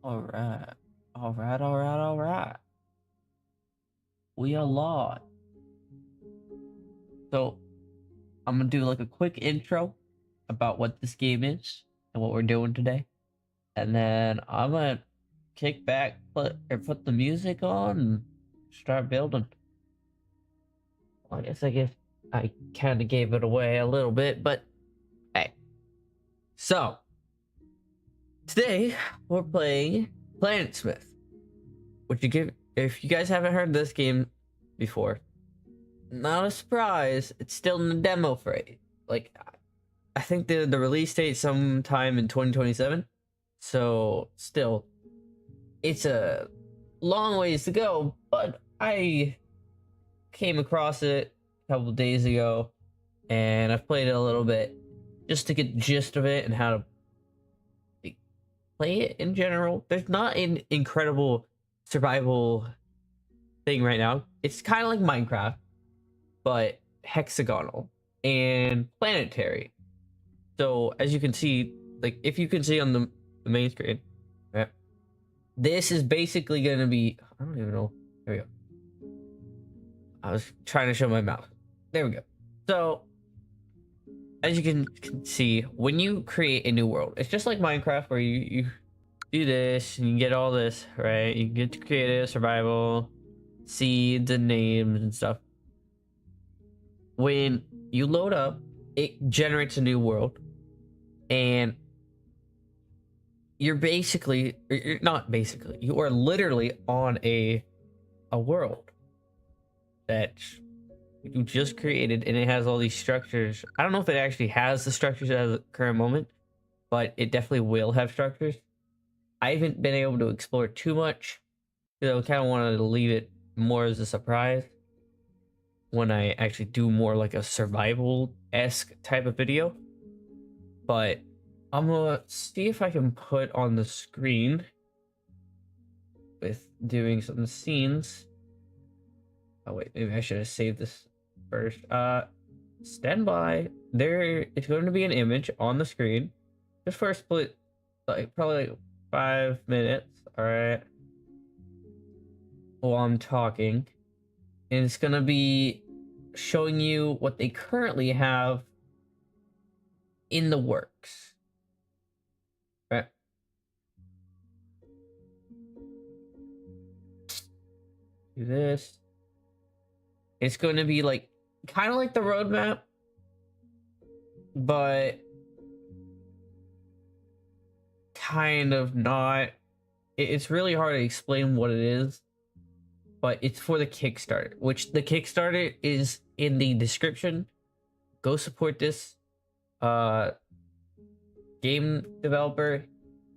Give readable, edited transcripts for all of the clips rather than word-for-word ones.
All right. All right. We are live. So I'm gonna do like a quick intro about what this game is and what we're doing today. And then I'm gonna kick back, put the music on and start building. Well, I guess I kinda gave it away a little bit, but hey. So today we're playing Planetsmith. If you guys haven't heard this game before, not a surprise, it's still in the demo phase. Like, I think the release date sometime in 2027. So still, it's a long ways to go. But I came across it a couple days ago, and I've played it a little bit just to get the gist of it and how to like, play it in general. There's not an incredible survival thing right now. It's kind of like Minecraft, but hexagonal and planetary. So as you can see, like if you can see on the main screen, right, this is basically going to be, I don't even know. There we go. I was trying to show my mouse. There we go. So as you can see, when you create a new world, it's just like Minecraft where you do this and you get all this, right? You get to create a survival, seeds and names and stuff. When you load up, it generates a new world, and you're not basically, you are literally on a world that you just created, and it has all these structures. I don't know if it actually has the structures at the current moment, but it definitely will have structures. I haven't been able to explore too much because I kind of wanted to leave it more as a surprise when I actually do more like a survival-esque type of video. But I'm gonna see if I can put on the screen with doing some scenes. Oh wait, maybe I should have saved this first. Stand by. There, it's going to be an image on the screen. Just for a split, like probably like 5 minutes. All right. While I'm talking, and it's gonna be showing you what they currently have in the works. Right. Do this. It's going to be like kind of like the roadmap, but kind of not. It's really hard to explain what it is, but it's for the Kickstarter, which the Kickstarter is in the description. Go support this game developer.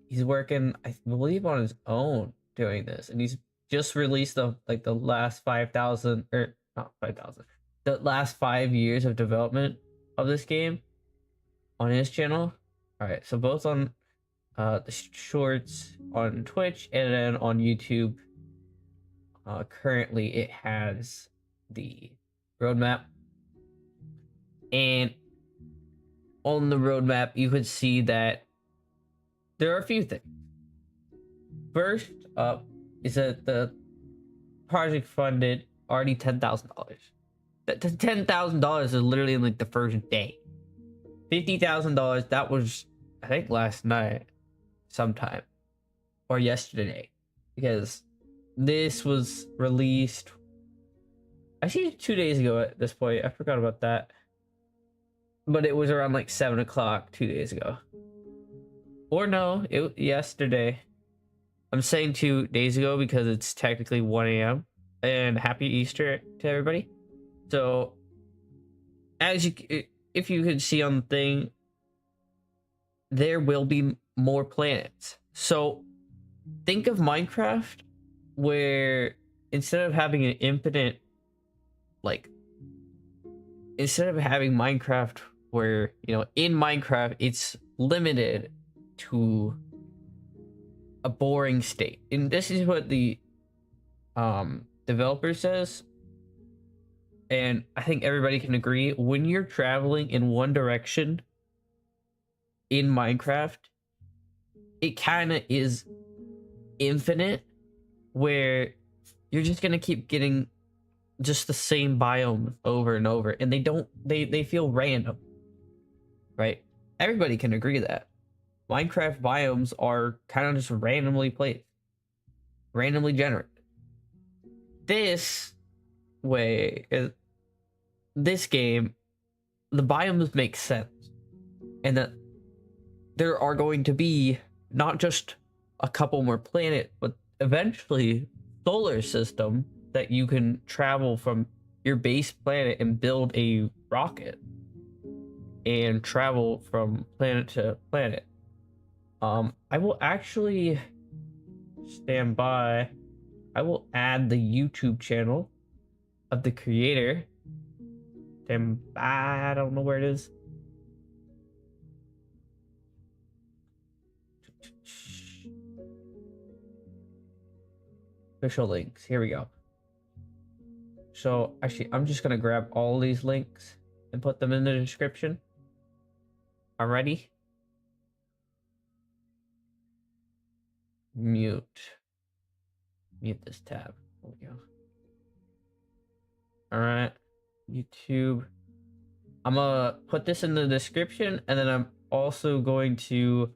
He's working, I believe, on his own doing this, and he's just released the last 5,000, or not 5,000, the last 5 years of development of this game on his channel. All right, so both on the shorts on Twitch and then on YouTube. Currently, it has the roadmap, and on the roadmap, you could see that there are a few things. First up is that the project funded already $10,000. That $10,000 is literally in like the first day. $50,000, that was, I think, last night sometime, or yesterday, because this was released, I see, 2 days ago at this point. I forgot about that, but it was around like 7 o'clock 2 days ago, or no, yesterday. I'm saying 2 days ago because it's technically 1 a.m. and happy Easter to everybody. So if you could see on the thing, there will be more planets. So think of Minecraft, where instead of having an infinite, like, instead of having Minecraft where, in Minecraft it's limited to a boring state, and this is what the developer says, and I think everybody can agree, when you're traveling in one direction in Minecraft, it kind of is infinite, where you're just gonna keep getting just the same biome over and over, and they feel random, right? Everybody can agree that Minecraft biomes are kind of just randomly placed, randomly generated. This way, this game, the biomes make sense, and that there are going to be not just a couple more planets, but eventually solar system that you can travel from your base planet and build a rocket and travel from planet to planet. I will actually stand by. I will add the YouTube channel of the creator. Stand by. I don't know where it is. Official links. Here we go. So actually, I'm just gonna grab all these links and put them in the description. Alrighty. Mute this tab. There we go. All right, YouTube. I'm gonna put this in the description, and then I'm also going to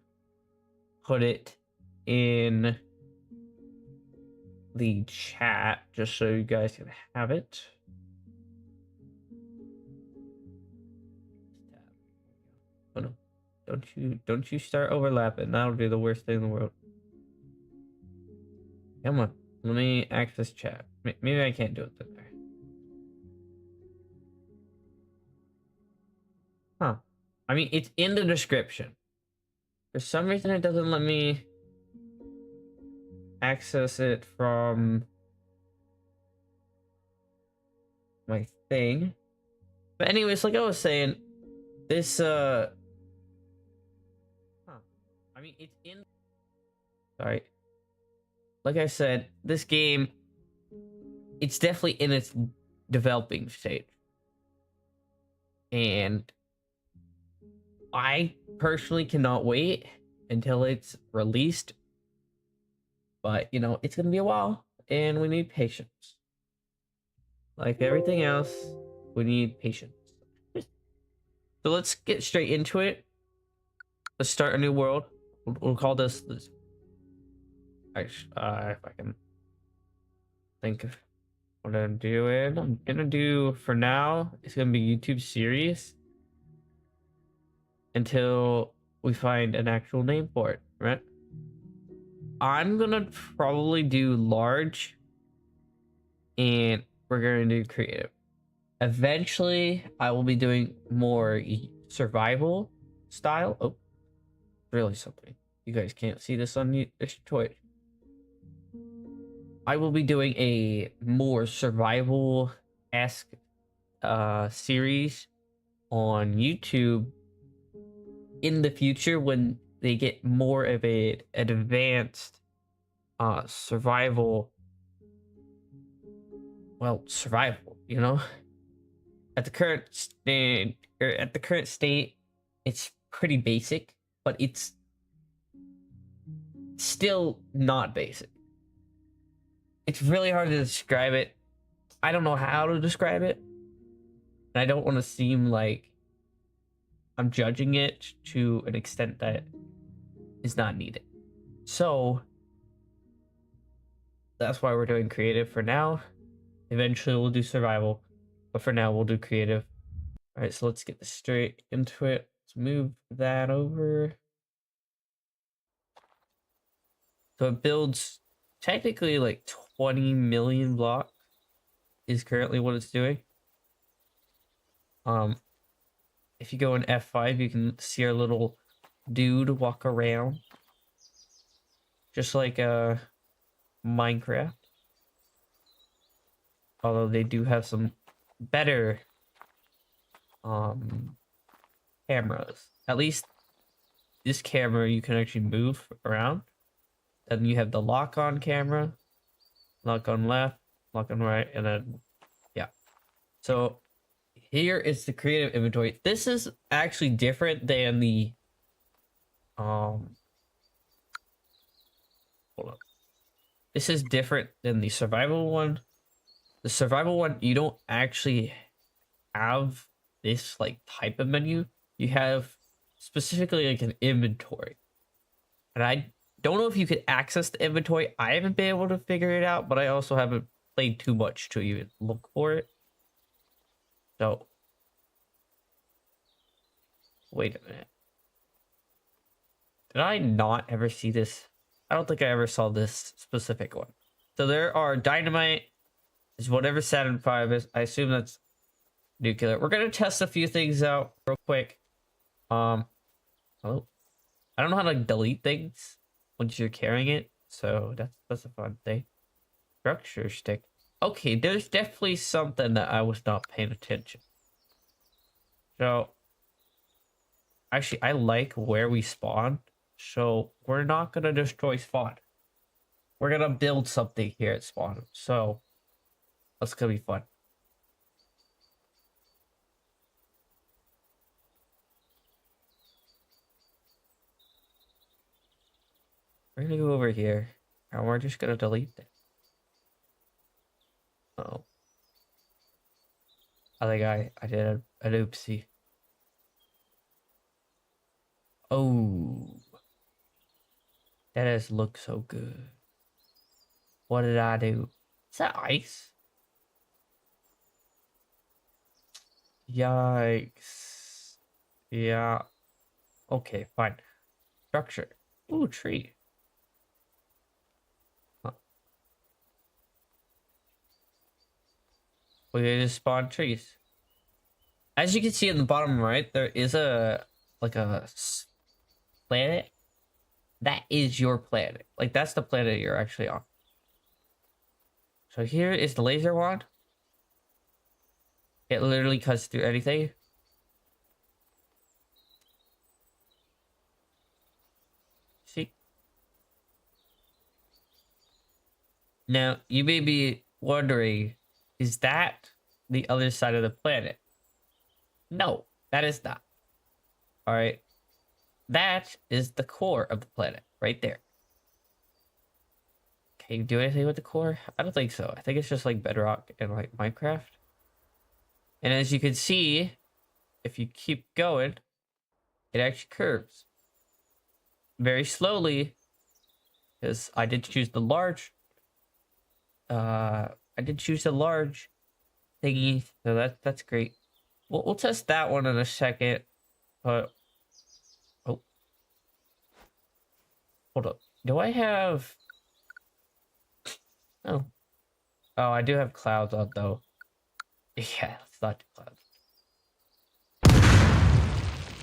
put it in the chat just so you guys can have it. Oh no, don't you start overlapping. That'll be the worst thing in the world. Come on, let me access chat. Maybe I can't do it there. Huh. I mean, it's in the description. For some reason, it doesn't let me access it from my thing. But anyways, like I was saying, this, I mean, it's in... Sorry. Like I said, this game, it's definitely in its developing stage. And I personally cannot wait until it's released. But, you know, it's going to be a while, and we need patience. Like everything else, we need patience. So let's get straight into it. Let's start a new world. We'll call this... if I can think of what I'm doing. I'm gonna do, for now, it's gonna be YouTube series until we find an actual name for it, right? I'm gonna probably do large, and we're gonna do creative. Eventually, I will be doing more survival style. Oh, really something. You guys can't see this on this Twitch. I will be doing a more survival-esque series on YouTube in the future when they get more of an advanced survival. Well, survival, you know. At the current state, it's pretty basic, but it's still not basic. It's really hard to describe it. I don't know how to describe it. And I don't want to seem like I'm judging it to an extent that is not needed. So that's why we're doing creative for now. Eventually we'll do survival, but for now we'll do creative. All right, so let's get straight into it. Let's move that over. So it builds technically like 20 million blocks is currently what it's doing. If you go in F5, you can see our little dude walk around, just like Minecraft. Although they do have some better cameras. At least this camera you can actually move around. Then you have the lock-on camera, lock on left, lock on right, and then yeah. So here is the creative inventory. This is actually different than the hold up. This is different than the survival one. The survival one, you don't actually have this like type of menu. You have specifically like an inventory. And I don't know if you could access the inventory. I haven't been able to figure it out, but I also haven't played too much to even look for it. So, wait a minute. Did I not ever see this? I don't think I ever saw this specific one. So there are dynamite, is whatever Saturn V is. I assume that's nuclear. We're gonna test a few things out real quick. Oh, I don't know how to delete things once you're carrying it, so that's a fun thing. Structure stick. Okay, there's definitely something that I was not paying attention. So, actually, I like where we spawn, so we're not gonna destroy spawn. We're gonna build something here at spawn, so that's gonna be fun. We're gonna go over here, and we're just gonna delete it. Oh. I think I did an oopsie. Oh. That does look so good. What did I do? Is that ice? Yikes. Yeah. Okay, fine. Structure. Ooh, tree. Huh. We just spawn trees. As you can see in the bottom right, there is a planet. That is your planet. Like, that's the planet you're actually on. So here is the laser wand. It literally cuts through anything. See? Now, you may be wondering, is that the other side of the planet? No, that is not. All right. That is the core of the planet right there. Can you do anything with the core? I don't think so. I think it's just like Bedrock and like Minecraft. And as you can see, if you keep going, it actually curves very slowly, because I did choose the large. I did choose the large thingy, so that's great. We'll test that one in a second, but oh, hold up. Do I have? Oh, I do have clouds on though. Yeah, let's not do clouds.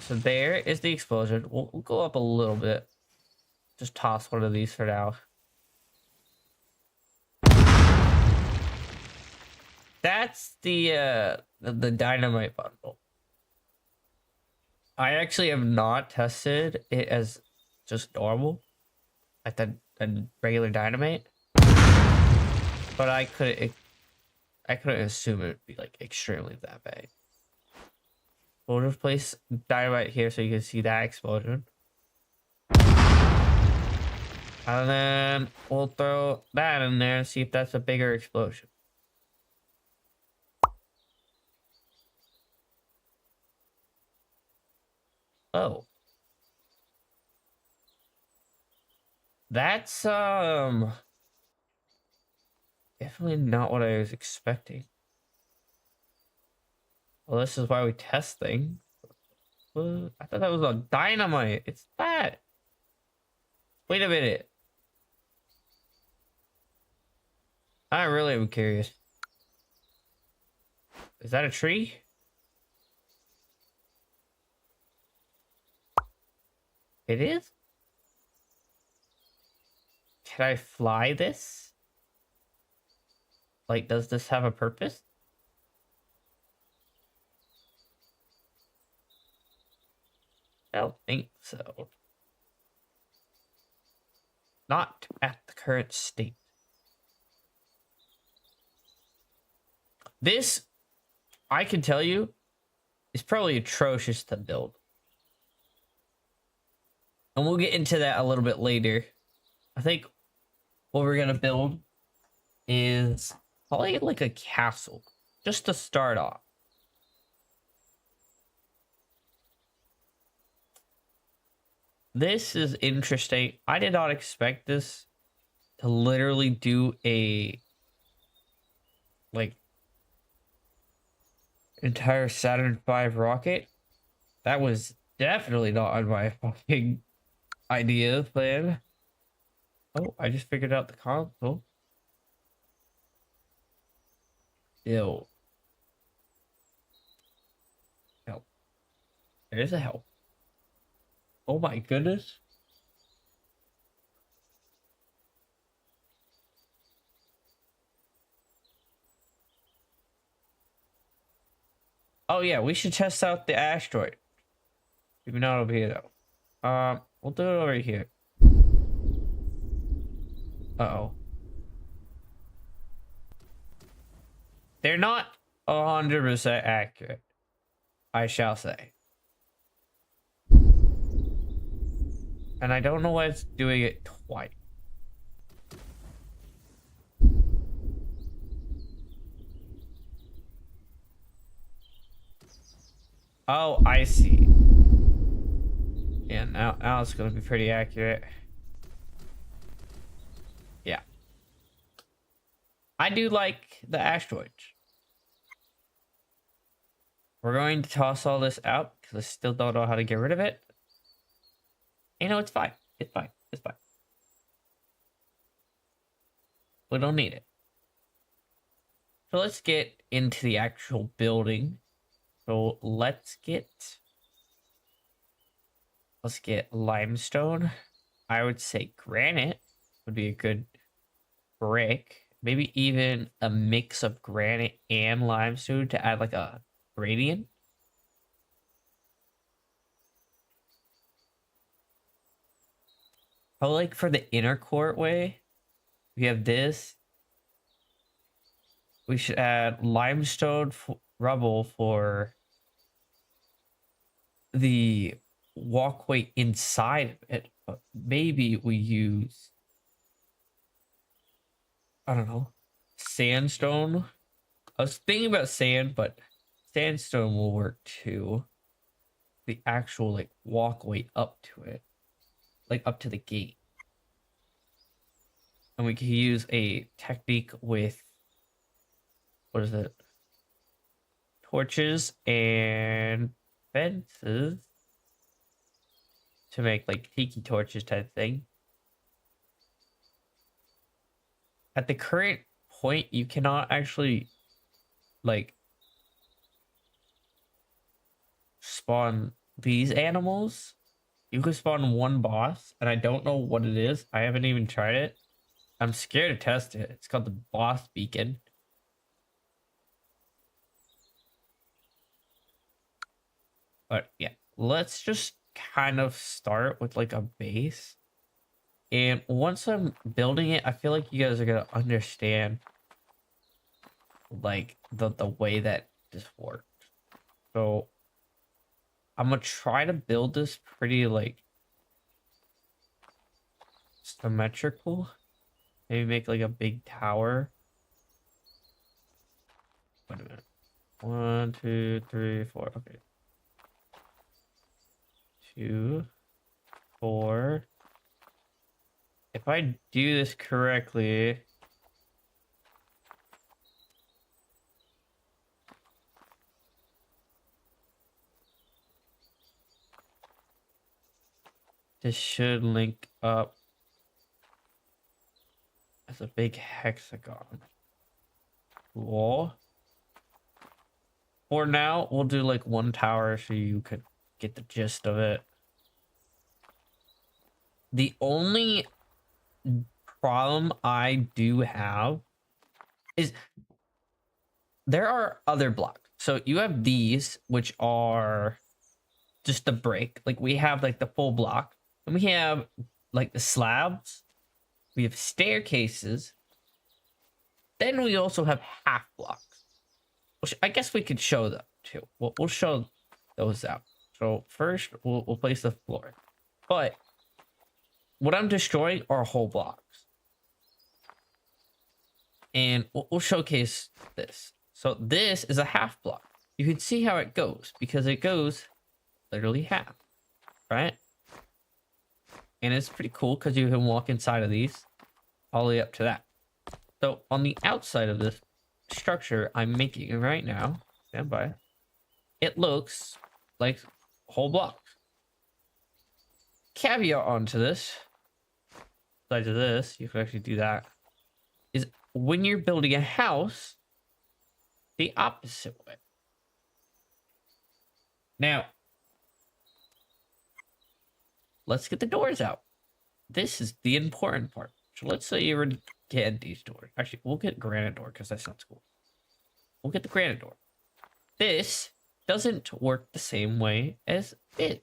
So there is the explosion. We'll go up a little bit. Just toss one of these for now. That's the dynamite bundle. I actually have not tested it as just normal, like the regular dynamite, but I couldn't assume it would be like extremely that bad. We'll just place dynamite here so you can see that explosion. And then we'll throw that in there and see if that's a bigger explosion. Oh. That's definitely not what I was expecting. Well, this is why we test things. I thought that was a dynamite. It's that. Wait a minute. I really am curious. Is that a tree? It is? Can I fly this? Like, does this have a purpose? I don't think so. Not at the current state. This, I can tell you, is probably atrocious to build. And we'll get into that a little bit later. I think what we're gonna build is probably like a castle, just to start off. This is interesting. I did not expect this to literally do a like entire Saturn V rocket. That was definitely not on my fucking idea plan. Oh, I just figured out the console. Ew. Help. There's a help. Oh my goodness. Oh yeah, we should test out the asteroid. Maybe not over here though. We'll do it over here. Uh-oh. They're not 100% accurate, I shall say. And I don't know why it's doing it twice. Oh, I see. Yeah, now it's gonna be pretty accurate. Yeah. I do like the asteroids. We're going to toss all this out because I still don't know how to get rid of it. You know, it's fine. It's fine. It's fine. We don't need it. So let's get into the actual building. So let's get limestone. I would say granite would be a good brick. Maybe even a mix of granite and limestone to add like a gradient. Oh, like for the inner courtway, we have this. We should add limestone rubble for the walkway inside of it. But maybe we use, I don't know, sandstone. I was thinking about sand, but sandstone will work too. The actual like walkway up to it, like up to the gate. And we can use a technique with, what is it? Torches and fences to make like tiki torches type thing. At the current point, you cannot actually like spawn these animals. You can spawn one boss, and I don't know what it is. I haven't even tried it. I'm scared to test it. It's called the boss beacon. But yeah, let's just kind of start with like a base. And once I'm building it, I feel like you guys are gonna understand like the way that this works. So I'm gonna try to build this pretty like symmetrical. Maybe make like a big tower. Wait a minute. 1, 2, 3, 4. Okay. 2, 4. If I do this correctly, this should link up as a big hexagon. Cool. For now, we'll do like one tower so you could get the gist of it. The only problem I do have is there are other blocks. So you have these, which are just the brick. Like we have like the full block. And we have like the slabs. We have staircases. Then we also have half blocks, which I guess we could show them too. We'll show those out. So first, we'll place the floor. But what I'm destroying are whole blocks. and we'll showcase this. So this is a half block. You can see how it goes because it goes literally half, right? And it's pretty cool because you can walk inside of these all the way up to that. So on the outside of this structure I'm making right now, stand by, it looks like whole blocks. Caveat onto this, besides this, you can actually do that, is when you're building a house, the opposite way. Now, let's get the doors out. This is the important part. So let's say you already get these doors. Actually, we'll get granite door because that sounds cool. We'll get the granite door. This doesn't work the same way as this.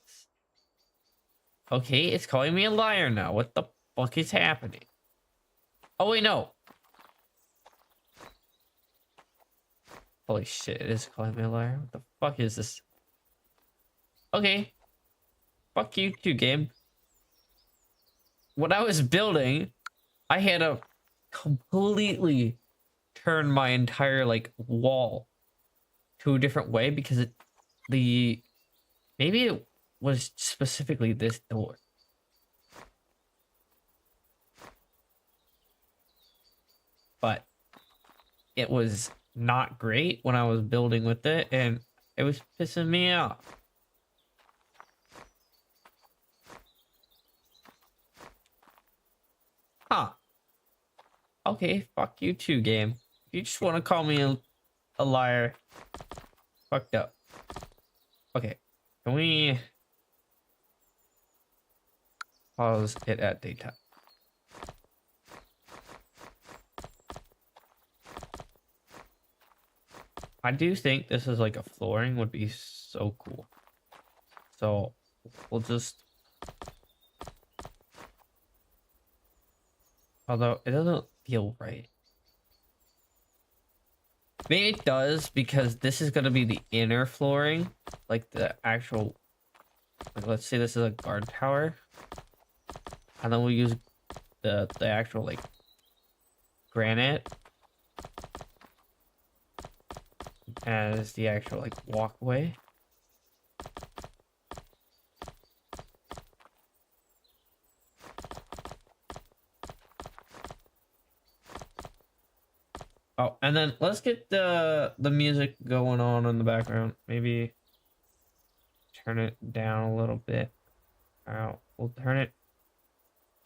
Okay, it's calling me a liar now. What the fuck is happening? Oh, wait, no. Holy shit, it is calling me a liar. What the fuck is this? Okay. Fuck you too, game. When I was building, I had to completely turn my entire, like, wall to a different way because maybe it was specifically this door. But it was not great when I was building with it, and it was pissing me off. Huh. Okay, fuck you too, game. If you just want to call me a liar, fucked up. Okay, can we pause it at daytime? I do think this is like a flooring would be so cool. So we'll just, although it doesn't feel right. Maybe it does because this is going to be the inner flooring, like the actual, like let's say this is a guard tower, and then we'll use the actual like granite as the actual like walkway. Oh, and then let's get the music going on in the background. Maybe turn it down a little bit. Alright, we'll turn it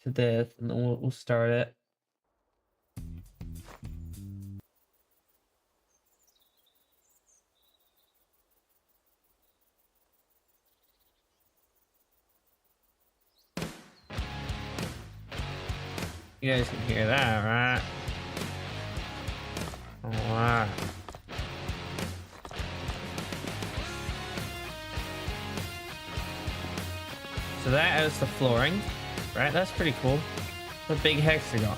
to this, and then we'll start it. You guys can hear that, right? Alright. So that is the flooring, right? That's pretty cool. It's a big hexagon.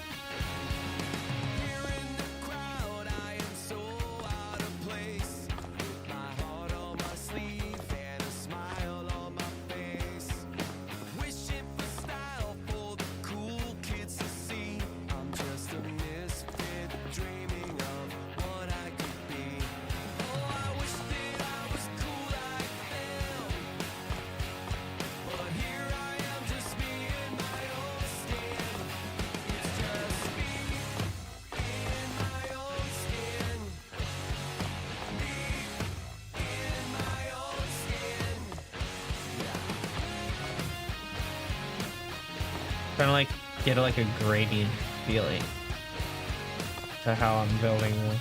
Trying to like get like a gradient feeling to how I'm building this.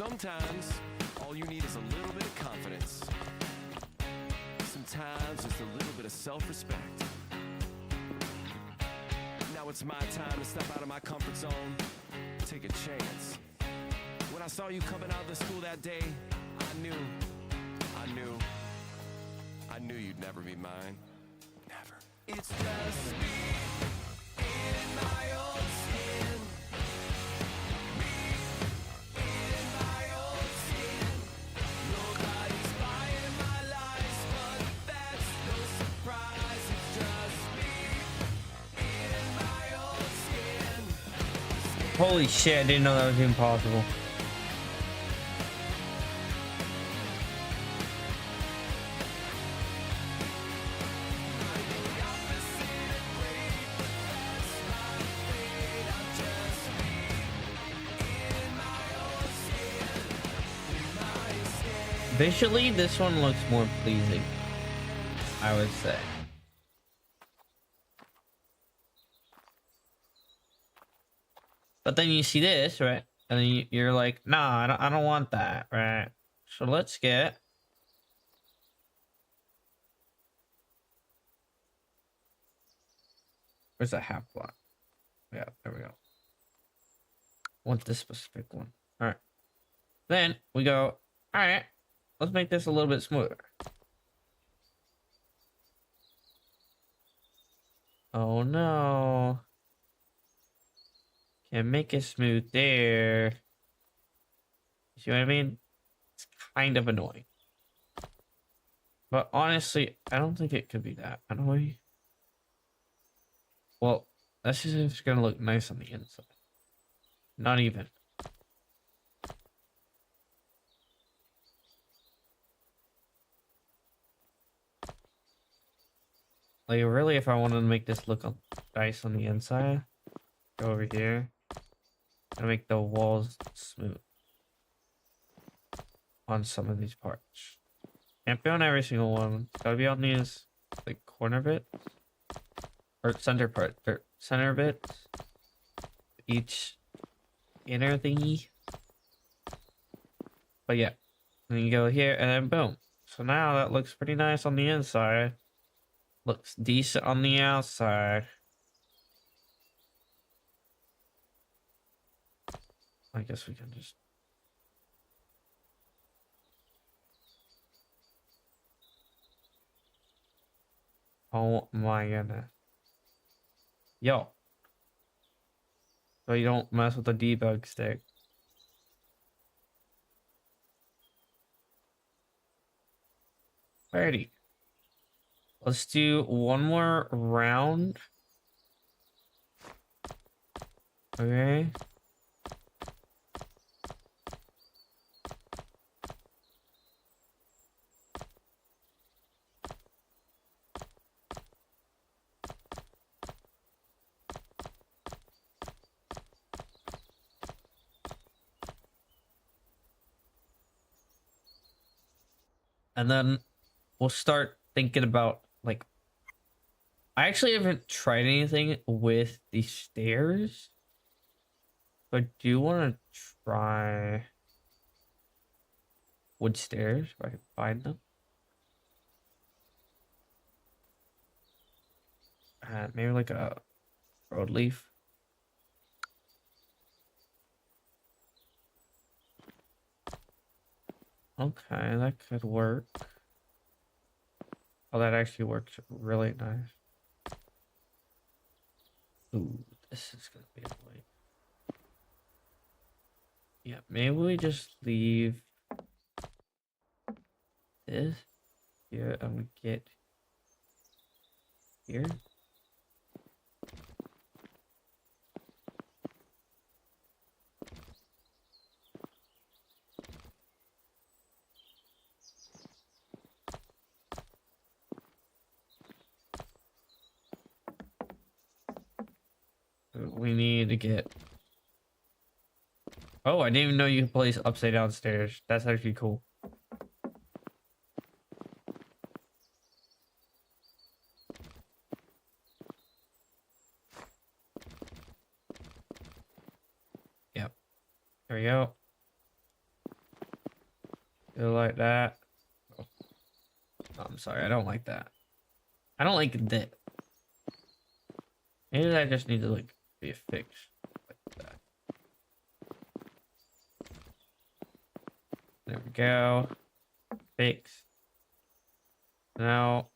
Sometimes, all you need is a little bit of confidence. Sometimes, just a little bit of self-respect. Now it's my time to step out of my comfort zone, take a chance. When I saw you coming out of the school that day, I knew you'd never be mine. Never. It's just me in my own skin. Me in my own skin. Nobody's buying my lies, but that's no surprise. It's just me in my own skin. Holy shit, I didn't know that was even possible. Visually, this one looks more pleasing, I would say. But then you see this, right? And then you're like, nah, I don't want that, right? So let's get... Where's that half block? Yeah, there we go. Want this specific one. All right. Then we go, all right, let's make this a little bit smoother. Oh no. Can't make it smooth there. See what I mean? It's kind of annoying. But honestly, I don't think it could be that annoying. Well, that's just if it's gonna look nice on the inside. Not even. Like, really, if I wanted to make this look nice on the inside, go over here and make the walls smooth on some of these parts. Can't be on every single one. It's gotta be on these, like, corner bits or center part, or center bits. Each inner thingy. But yeah, then you go here and then boom. So now that looks pretty nice on the inside. Looks decent on the outside. I guess we can just... Oh my goodness. Yo. So you don't mess with the debug stick. Alrighty. Let's do one more round. Okay. And then we'll start thinking about, like, I actually haven't tried anything with the stairs, but I do want to try wood stairs if I can find them. Maybe like a road leaf. Okay, that could work. Oh, that actually works really nice. Ooh, this is gonna be annoying. Yeah, maybe we just leave this here and we get here. We need to get... Oh, I didn't even know you could place upside down stairs. That's actually cool. Yep. There we go. Do like that. Oh, I'm sorry, I don't like that. I don't like that. Maybe that just needs to like be fixed like that. There we go. Fix. Now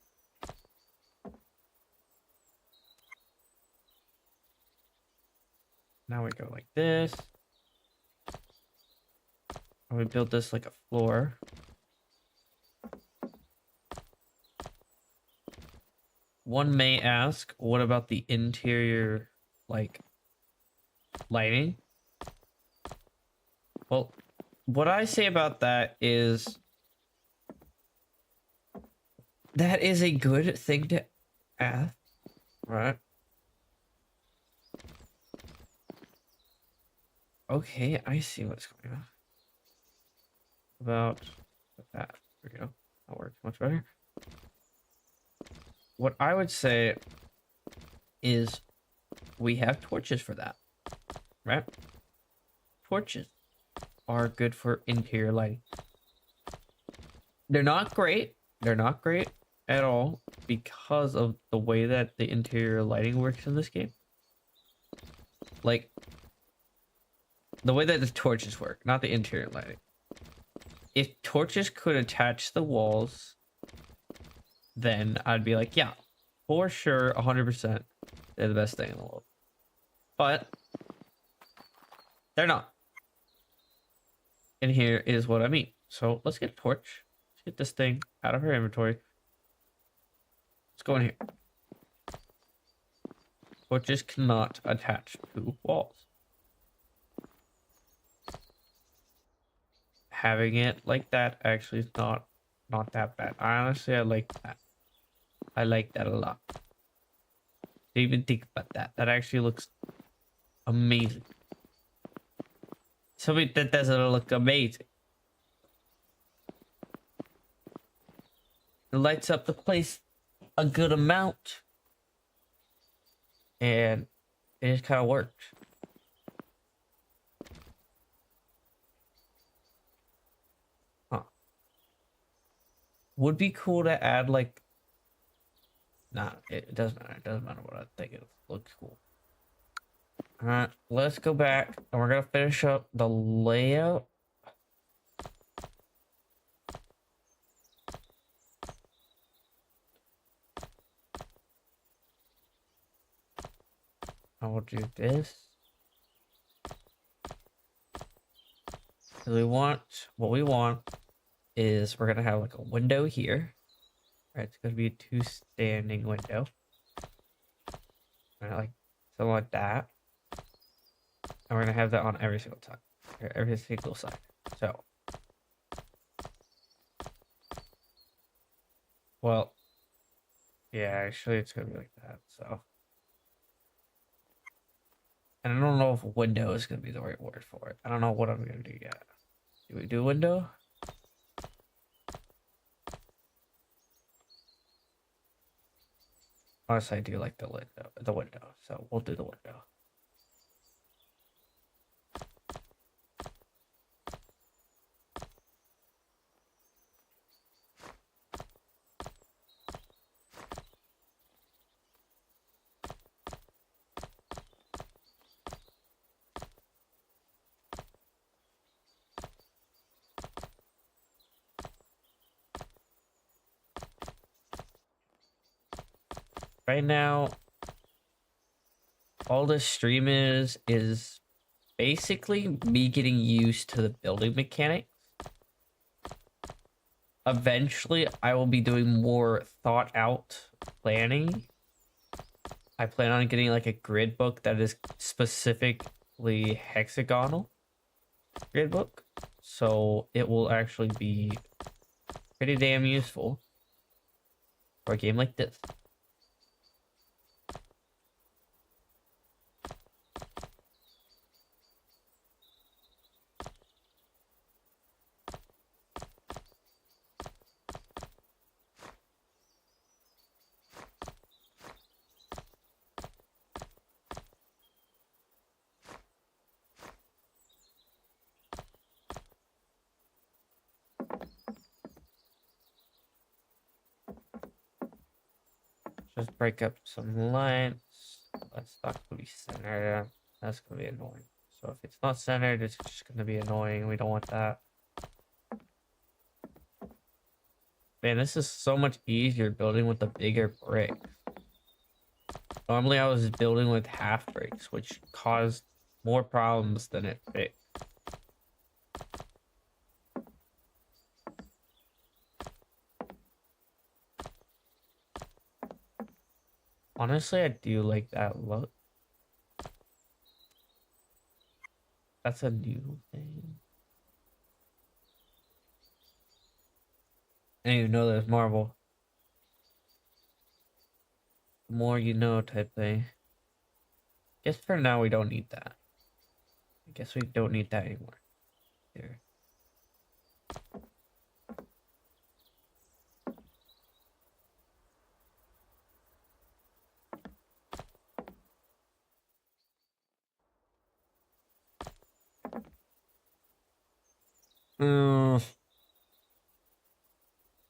we go like this. And we build this like a floor. One may ask, what about the interior, like, lighting? Well, what I say about that is that is a good thing to ask, right? Okay, I see what's going on. About that. There we go. That works much better. What I would say is we have torches for that, right? Torches are good for interior lighting. They're not great. They're not great at all because of the way that the interior lighting works in this game. Like, the way that the torches work, not the interior lighting. If torches could attach the walls, then I'd be like, yeah, for sure, 100%, they're the best thing in the world. But they're not. And here is what I mean. So let's get a torch. Let's get this thing out of our inventory. Let's go in here. Torches cannot attach to walls. Having it like that actually is not that bad. I like that. I like that a lot. Didn't even think about that. That actually looks amazing. Tell me that doesn't look amazing. It lights up the place a good amount. And it just kind of works. Huh. Would be cool to add like... Nah, it doesn't matter. It doesn't matter what I think. It looks cool. Alright, let's go back and we're gonna finish up the layout. I will do this. What we want is we're gonna have like a window here. Right, it's gonna be a two standing window. Right, like something like that. And we're gonna have that on every single time. Every single side. So well, yeah, actually it's gonna be like that, so. And I don't know if window is gonna be the right word for it. I don't know what I'm gonna do yet. Do we do window? Honestly, I do like the window, so we'll do the window. Right now, all this stream is basically me getting used to the building mechanics. Eventually, I will be doing more thought out planning. I plan on getting like a grid book that is specifically hexagonal grid book. So it will actually be pretty damn useful for a game like this. Just break up some lines. That's not gonna be centered. That's gonna be annoying. So if it's not centered, it's just gonna be annoying. We don't want that. Man, this is so much easier building with the bigger brick. Normally I was building with half bricks, which caused more problems than it fixed. Honestly, I do like that look. That's a new thing. I didn't even know there's marble. The more you know type thing. Guess for now we don't need that. I guess we don't need that anymore. Here.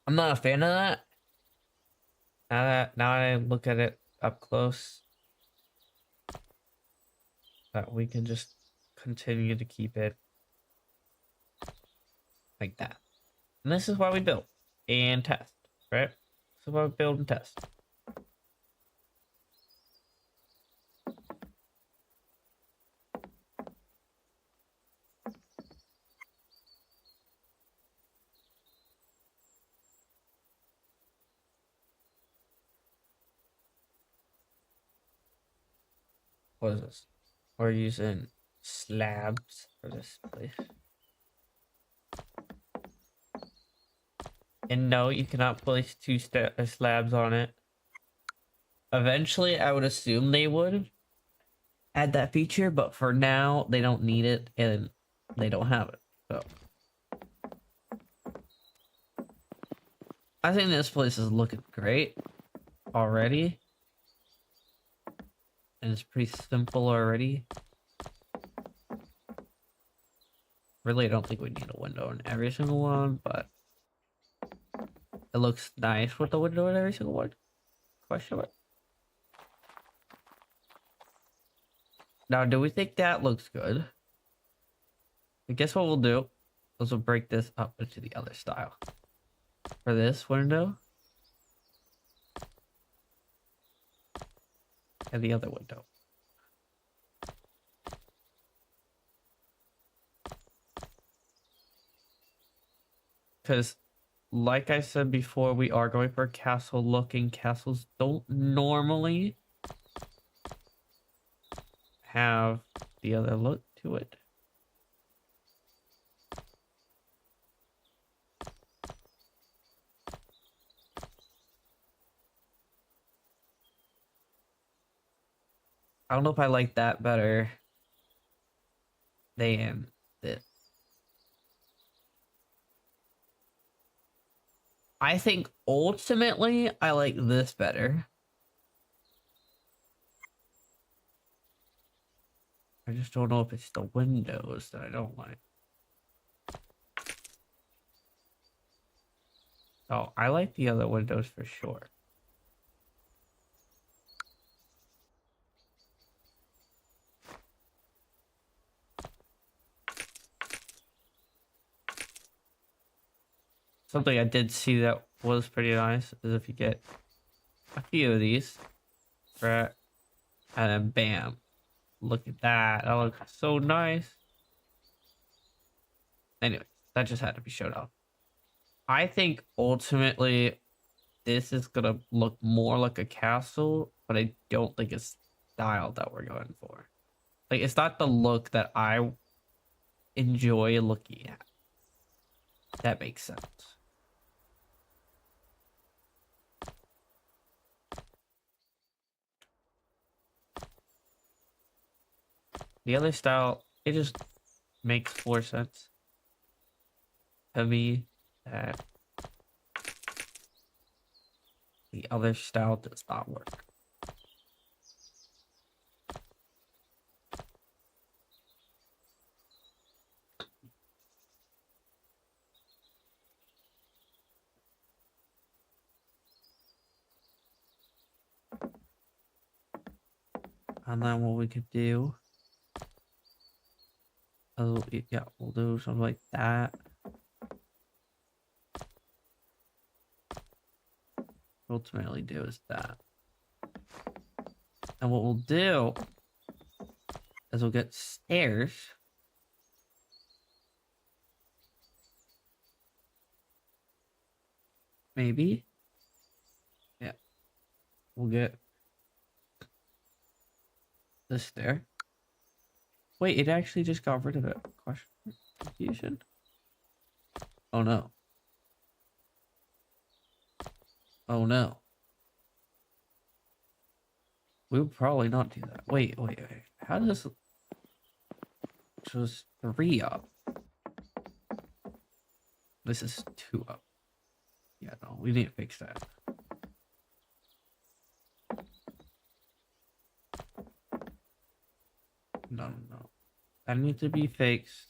I'm not a fan of that. Now I look at it up close, that we can just continue to keep it like that. And this is why we build and test, right? This is why we build and test. What is this? We're using slabs for this place. And no, you cannot place two slabs on it. Eventually, I would assume they would add that feature, but for now, they don't need it and they don't have it. So I think this place is looking great already. And it's pretty simple already. Really, I don't think we need a window in every single one, but it looks nice with the window in every single one. Question mark. Now, do we think that looks good? I guess what we'll do is we'll break this up into the other style. For this window. And the other window. Because, like I said before, we are going for a castle looking. Castles don't normally have the other look to it. I don't know if I like that better than this. I think ultimately I like this better. I just don't know if it's the windows that I don't like. Oh, I like the other windows for sure. Something I did see that was pretty nice is if you get a few of these, right? And then bam. Look at that. That looks so nice. Anyway, that just had to be showed off. I think ultimately this is gonna look more like a castle, but I don't think it's style that we're going for. Like, it's not the look that I enjoy looking at. That makes sense. The other style, it just makes more sense to me that the other style does not work. And then what we could do, oh yeah, we'll do something like that. Ultimately do is that. And what we'll do is we'll get stairs. Maybe. Yeah. We'll get this there. Wait, it actually just got rid of it. Question. Confusion. Oh no. Oh no. We would probably not do that. Wait. How does this just 3 up? This is 2 up. Yeah, no, we need to fix that. No. That needs to be fixed.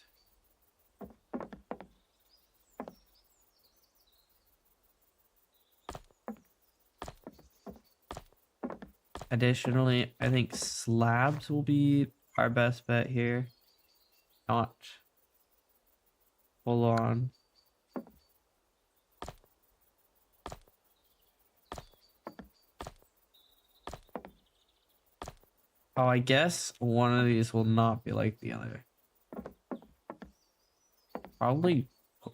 Additionally, I think slabs will be our best bet here. Not full on. Oh, I guess one of these will not be like the other. Probably,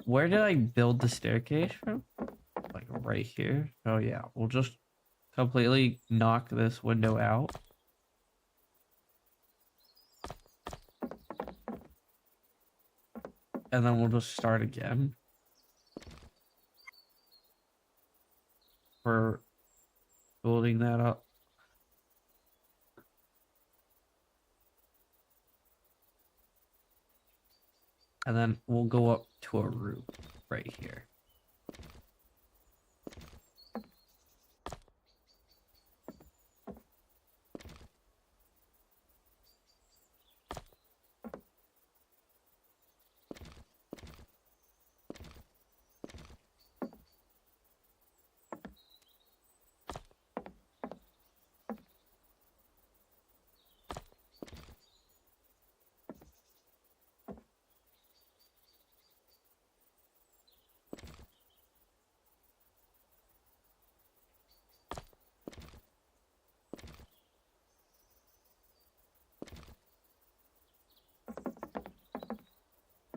where did I build the staircase from? Like right here? Oh yeah, we'll just completely knock this window out. And then we'll just start again. For building that up. And then we'll go up to a roof right here.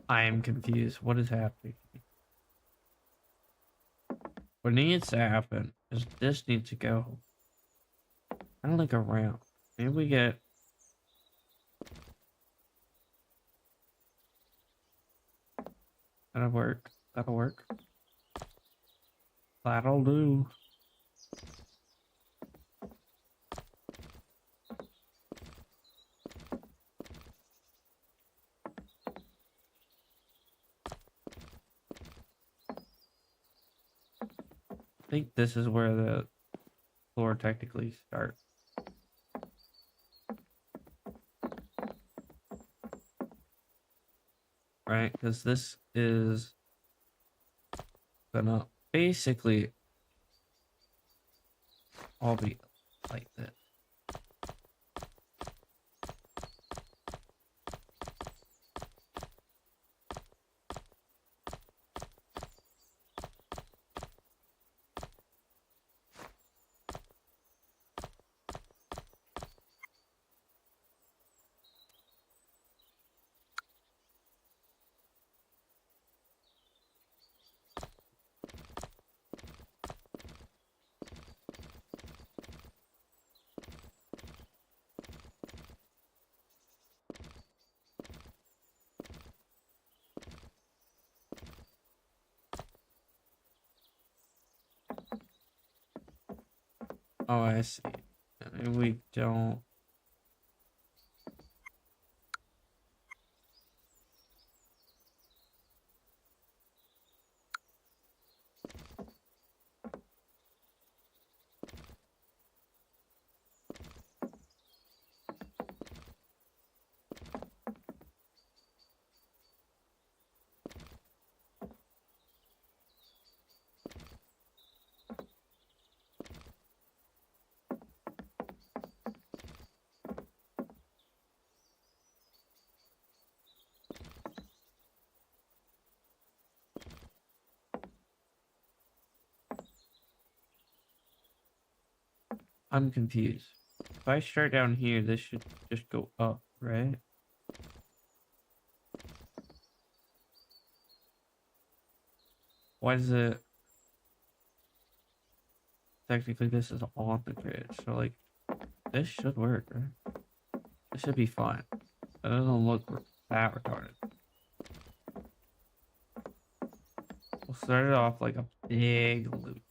I am confused. What is happening? What needs to happen is this needs to go kind of like around. Maybe we get that'll work. That'll work. That'll do. I think this is where the floor technically starts. Right? Because this is gonna basically all be like this. Oh, I see. And we don't. I'm confused. If I start down here, this should just go up, right? Why is it... Technically, this is on the grid, so like, this should work, right? This should be fine. It doesn't look that retarded. We'll start it off like a big loop.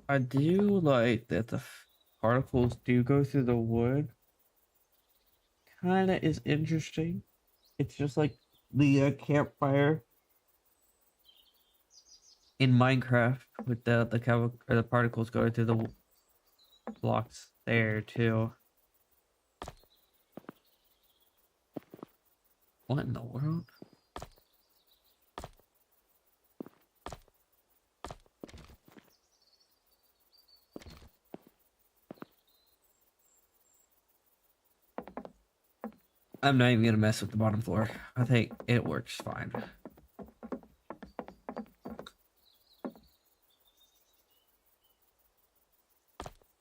I do like that the particles do go through the wood. Kinda is interesting. It's just like the campfire in Minecraft with the particles going through the blocks there too. What in the world? I'm not even gonna mess with the bottom floor. I think it works fine.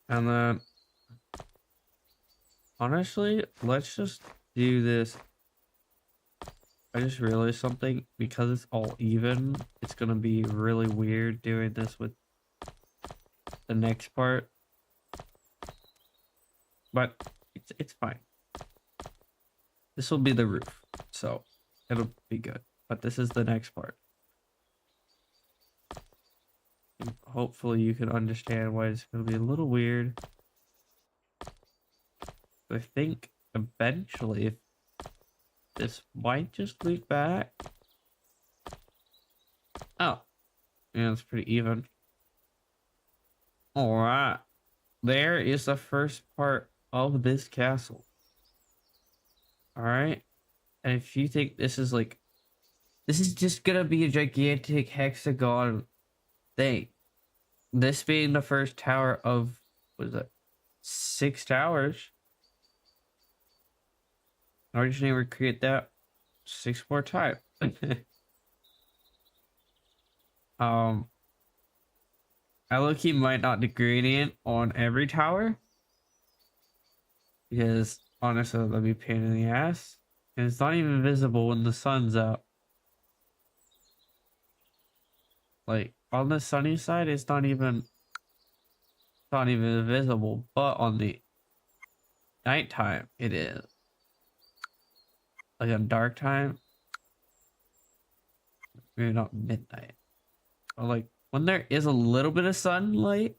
And then, honestly, let's just do this. I just realized something. Because it's all even, it's gonna be really weird doing this with the next part. But it's fine. This will be the roof, so it'll be good. But this is the next part. And hopefully you can understand why it's going to be a little weird. I think eventually if this might just loop back. Oh, yeah, it's pretty even. All right, there is the first part of this castle. All right, and if you think this is like, this is just gonna be a gigantic hexagon thing. This being the first tower of, what is it, 6 towers. I just need to recreate that 6 more times. I low-key might not do gradient on every tower, because honestly that'd be a pain in the ass. And it's not even visible when the sun's out. Like on the sunny side, it's not even visible, but on the nighttime it is. Like on dark time, maybe not midnight. Or like when there is a little bit of sunlight,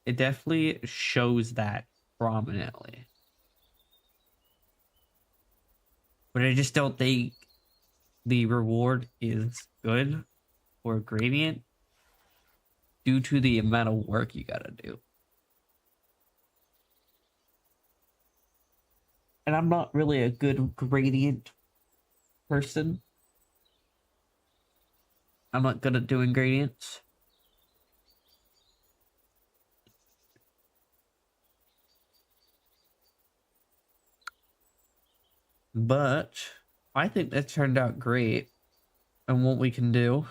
it definitely shows that prominently. But I just don't think the reward is good for gradient due to the amount of work you gotta do. And I'm not really a good gradient person. I'm not good at doing gradients. But I think that turned out great. And what we can do,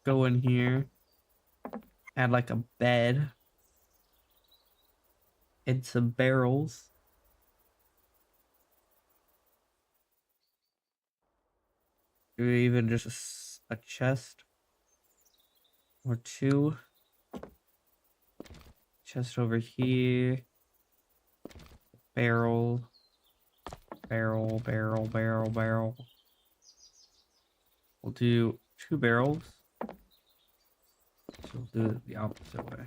go in here, add like a bed and some barrels. Or even just a chest or 2. Chest over here. Barrel. Barrel. We'll do 2 barrels. So we'll do it the opposite way.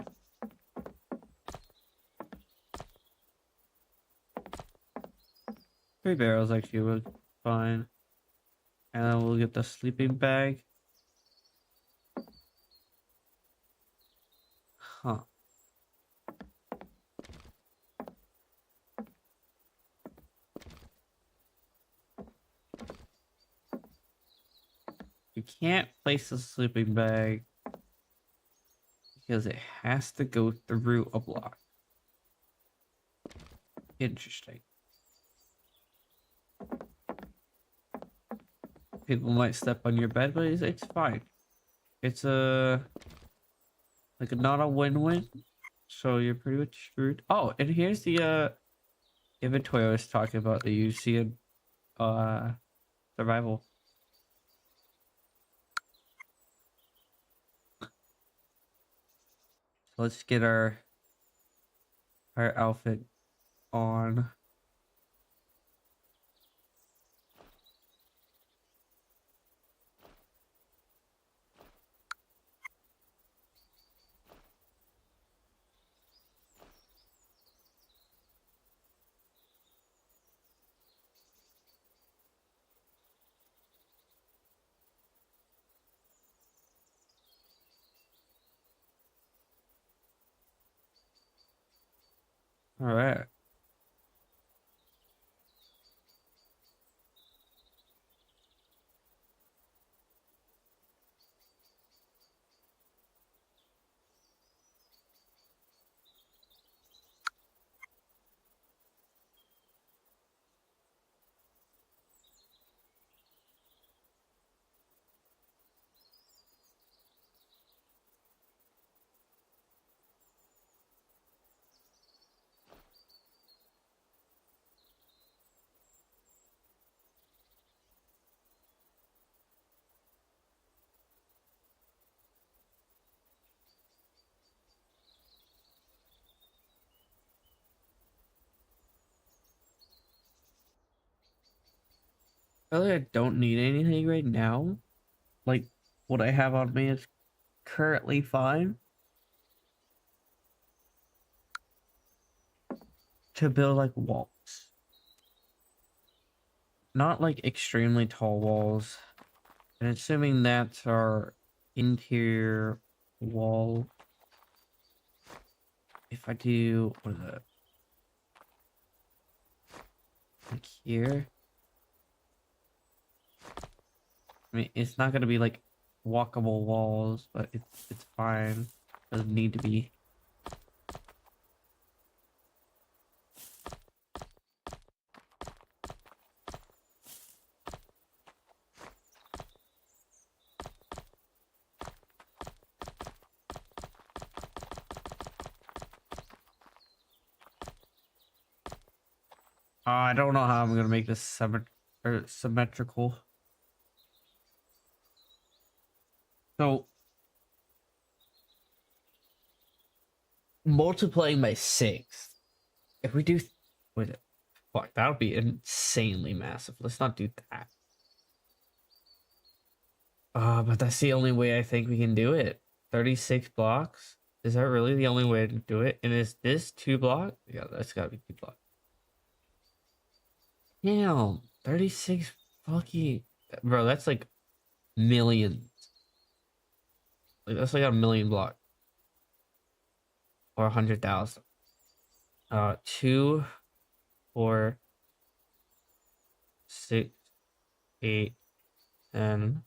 3 barrels actually would be fine. And then we'll get the sleeping bag. Huh. You can't place the sleeping bag because it has to go through a block. Interesting. People might step on your bed, but it's fine. It's like not a win-win, so you're pretty much screwed. Oh, and here's the inventory I was talking about that you see in survival. So let's get our outfit on. All right. Really, I don't need anything right now. Like what I have on me is currently fine to build like walls. Not like extremely tall walls. And assuming that's our interior wall. If I do, what is that? Like here. I mean, it's not gonna be like walkable walls, but it's fine. Doesn't need to be. I don't know how I'm gonna make this symmetrical. So multiplying by 6. If we do, what is it? Fuck, that would be insanely massive. Let's not do that. But that's the only way I think we can do it. 36 blocks? Is that really the only way to do it? And is this 2 blocks? Yeah, that's gotta be 2 blocks. Damn, 36 fucking... Bro, that's like millions. Like, that's like a million block. Or 100,000. 2, 4, 6, 8, 10,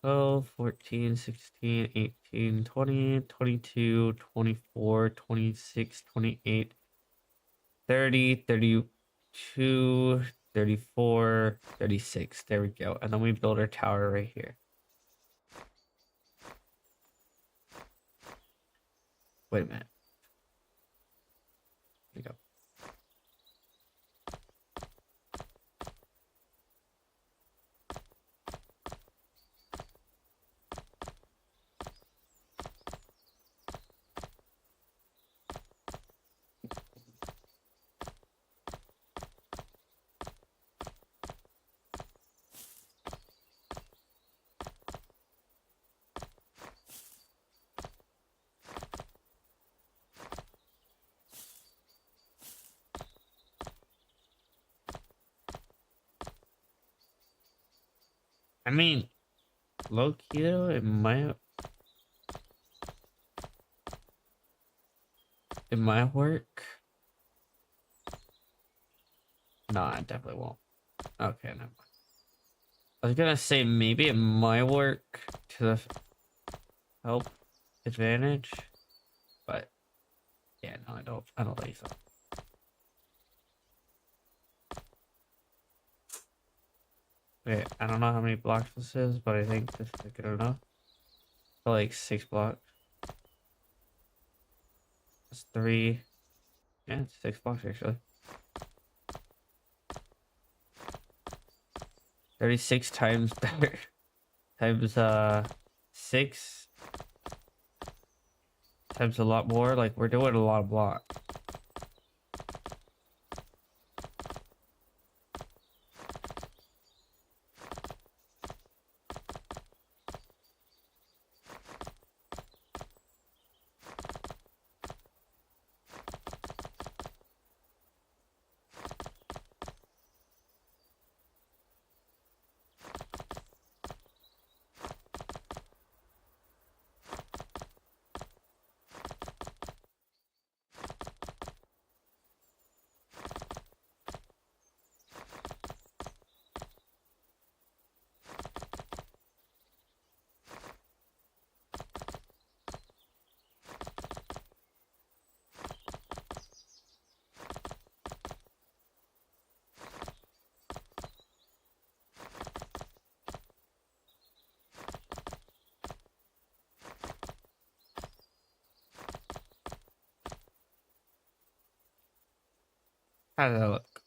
12, 14, 16, 18, 20, 22, 24, 26, 28, 30, 32, 34, 36. There we go. And then we build our tower right here. Wait a minute. There we go. I mean, low key though, it might work. No, I definitely won't. Okay, never mind. I was gonna say maybe it might work to the help advantage, but yeah, no, I don't think so. Wait, I don't know how many blocks this is, but I think this is good enough. For like 6 blocks. It's 3. Yeah, it's 6 blocks actually. 36 times better. Times 6 times a lot more. Like we're doing a lot of blocks. How does that look?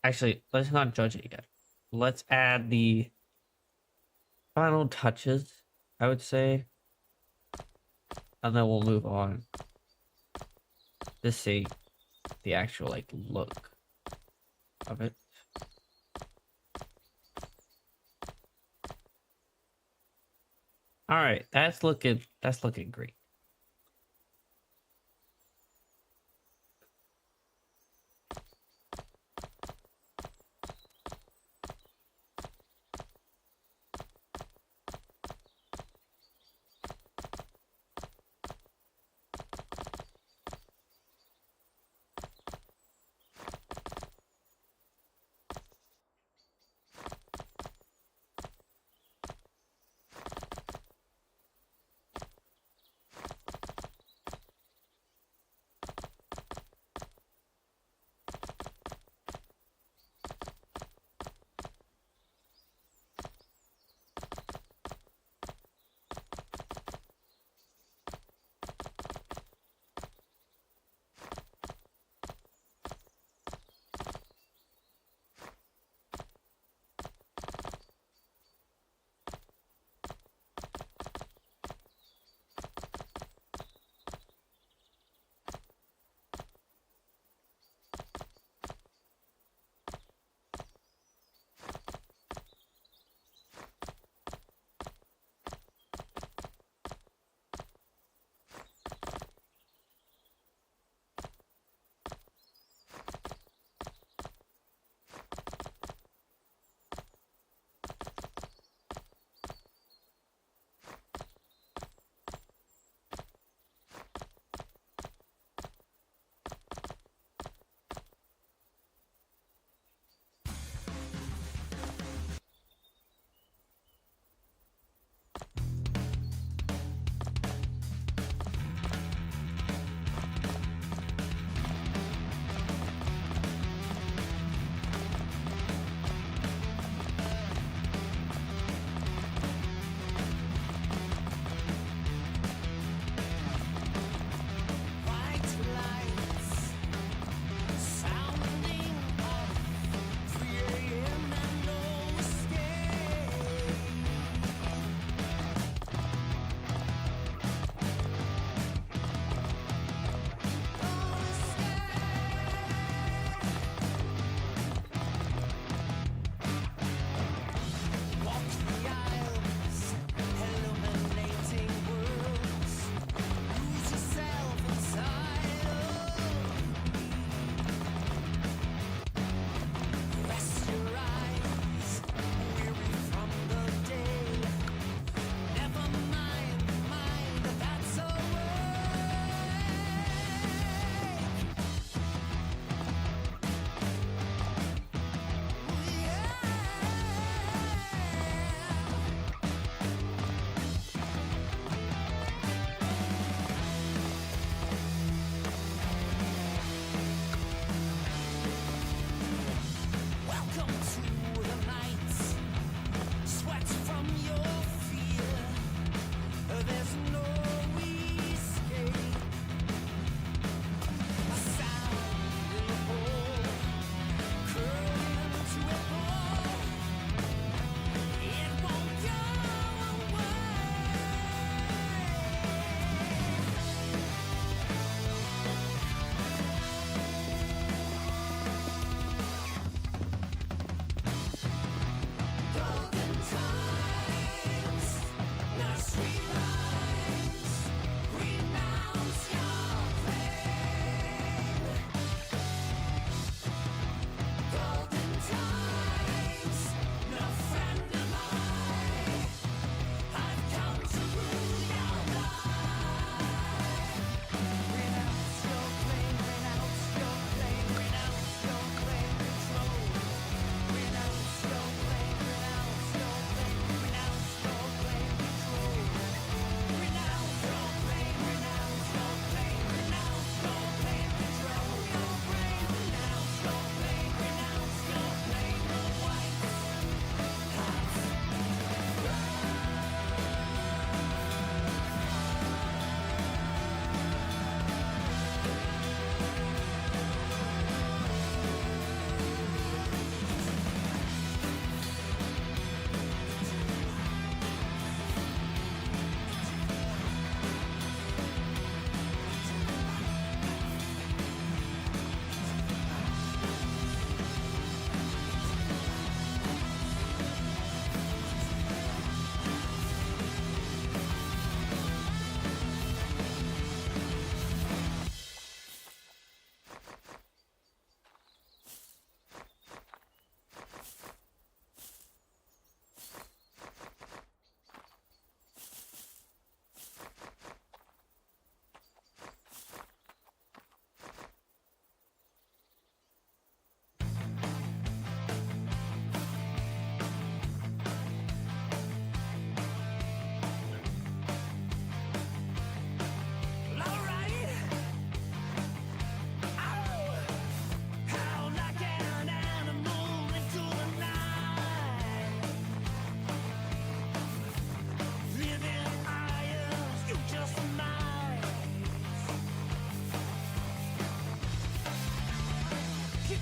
Actually, let's not judge it yet. Let's add the final touches, I would say, and then we'll move on to see the actual like look of it. All right, that's looking great.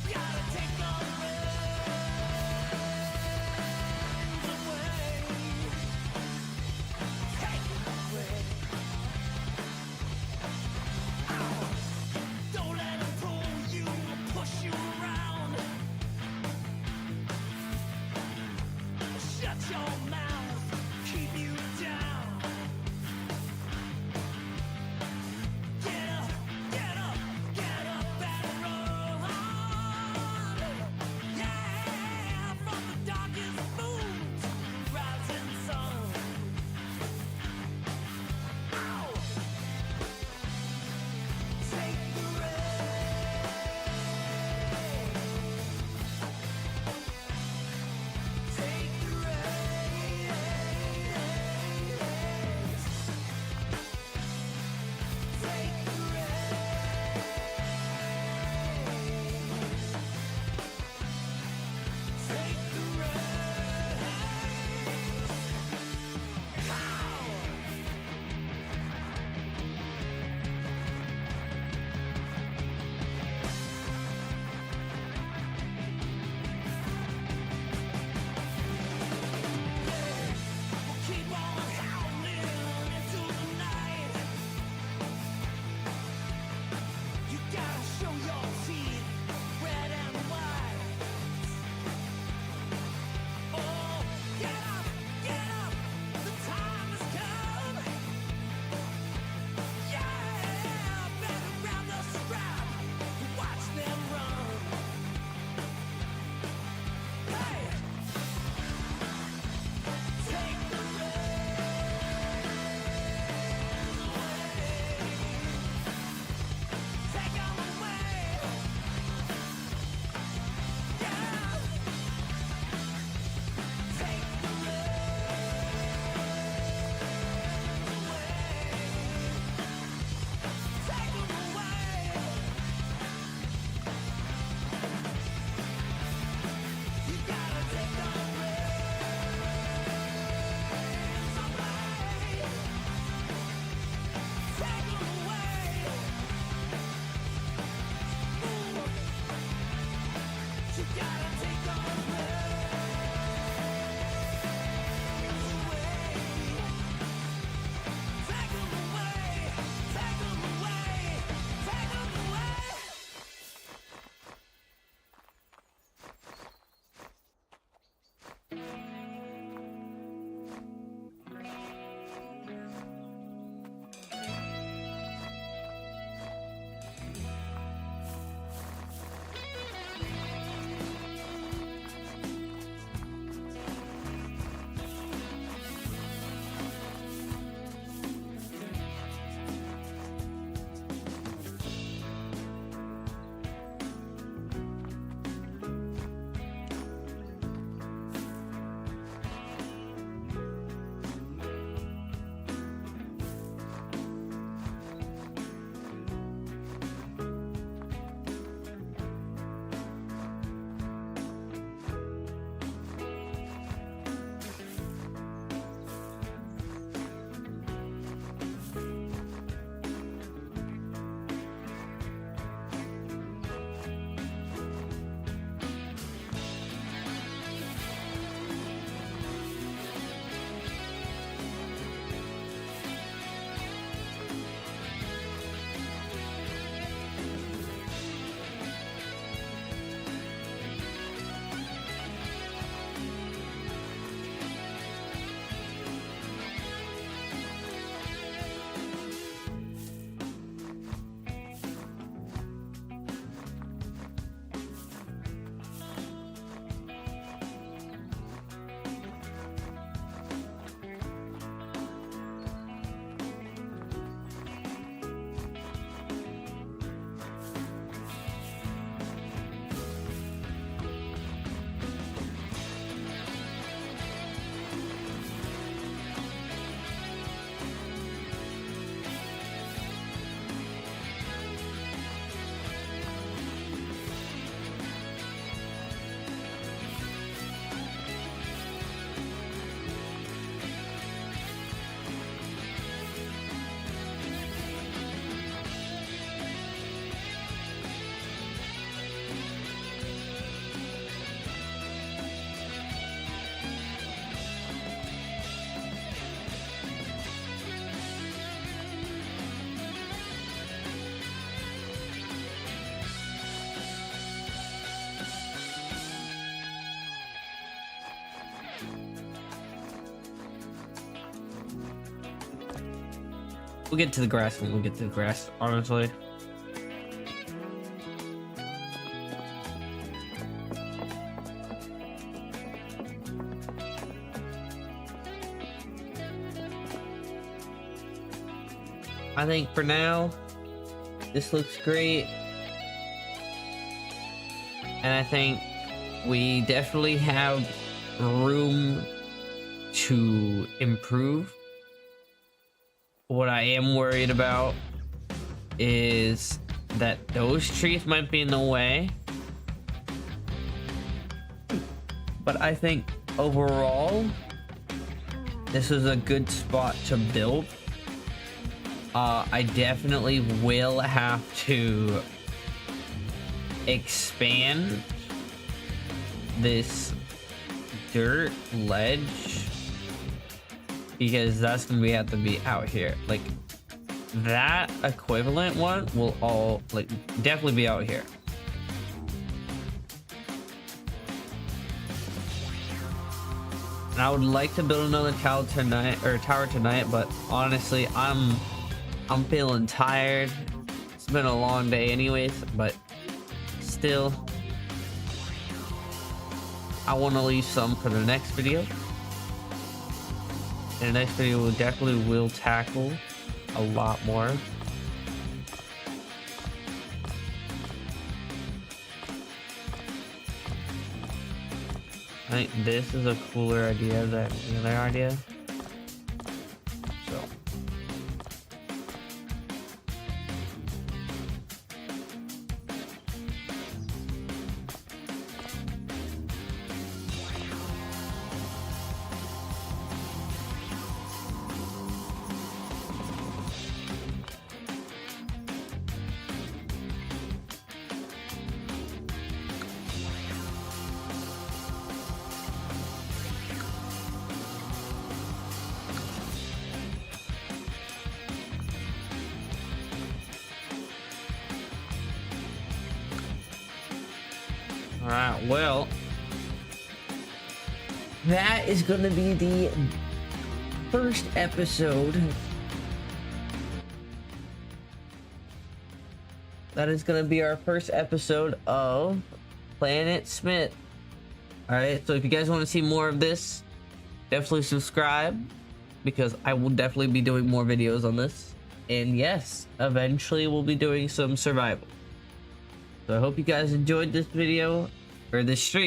gotta take the reins away. Take it away. Ow. Don't let it pull you or push you around. Shut your mouth, keep you down. Get up, get up, get up and run. Yeah, from the darkest moons, rising sun. Ow. Take the take the reins. Take the reins. Take the reins. How? We'll keep on howling into the night. You gotta show your teeth, red and white. Oh, get up, the time has come. Yeah, better grab the strap, watch them run. Hey, take the reins away. Take 'em away. Yeah. Take the reins away. Take 'em away. You gotta take the reins away. Take 'em away. Ooh. You gotta take the reins away. Take 'em away. Take 'em away. Take 'em away. We'll get to the grass when we get to the grass, honestly. I think for now, this looks great. And I think we definitely have room to improve. What I am worried about is that those trees might be in the way. But I think overall, this is a good spot to build. I definitely will have to expand this dirt ledge because that's gonna have to be out here. Like that equivalent one will all like definitely be out here. And I would like to build another tower tonight, but honestly, I'm feeling tired. It's been a long day anyways, but still, I want to leave some for the next video. And the next video will definitely tackle a lot more. I think this is a cooler idea than the other idea. So. Alright, well, that is going to be the first episode. That is going to be our first episode of Planetsmith. Alright, so if you guys want to see more of this, definitely subscribe because I will definitely be doing more videos on this. And yes, eventually we'll be doing some survival. So I hope you guys enjoyed this video or this stream.